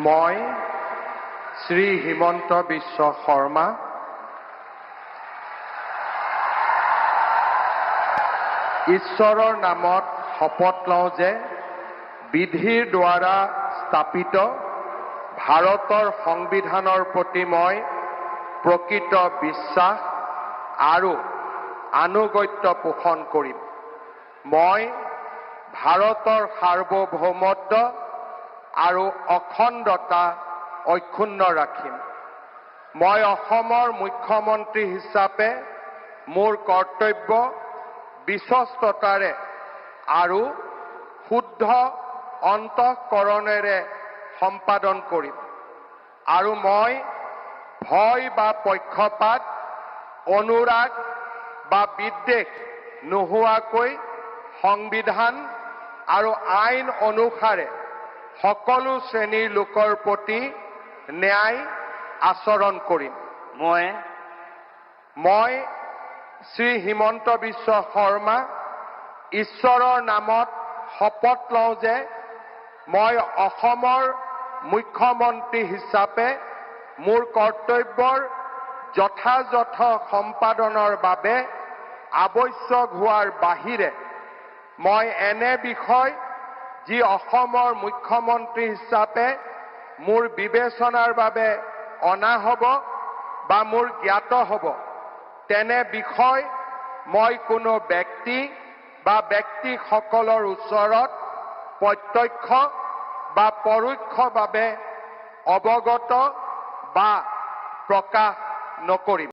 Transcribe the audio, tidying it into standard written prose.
মই শ্ৰী হিমন্ত বিশ্ব শৰ্মা ঈশ্বৰৰ নামত শপত লওঁ যে বিধিৰ দ্বাৰা স্থাপিত ভাৰতৰ সংবিধানৰ প্ৰতি মই প্ৰকৃত বিশ্বাস আৰু আনুগত্য পোষণ কৰিম। মই ভাৰতৰ সাৰ্বভৌমত্ব আৰু অখণ্ডতা অক্ষুণ্ণ ৰাখিম। মই অসমৰ মুখ্যমন্ত্ৰী হিচাপে মোৰ কৰ্তব্য বিশ্বস্ততাৰে আৰু শুদ্ধ অন্তঃকৰণেৰে সম্পাদন কৰিম আৰু মই ভয় বা পক্ষপাত, অনুৰাগ বা বিদ্বেষ নোহোৱাকৈ সংবিধান আৰু আইন অনুসাৰে সকলো শ্ৰেণীৰ লোকৰ প্ৰতি ন্যায় আচৰণ কৰিম। মই শ্ৰী হিমন্ত বিশ্ব শৰ্মা ঈশ্বৰৰ নামত শপত লওঁ যে মই অসমৰ মুখ্যমন্ত্ৰী হিচাপে মোৰ কৰ্তব্যৰ যথাযথ সম্পাদনৰ বাবে আৱশ্যক হোৱাৰ বাহিৰে মই এনে বিষয় যি অসমৰ মুখ্যমন্ত্ৰী হিচাপে মোৰ বিবেচনাৰ বাবে অনা হ'ব বা মোৰ জ্ঞাত হ'ব তেনে বিষয় মই কোনো ব্যক্তি বা ব্যক্তিসকলৰ ওচৰত প্ৰত্যক্ষ বা পৰোক্ষভাৱে অৱগত বা প্ৰকাশ নকৰিম।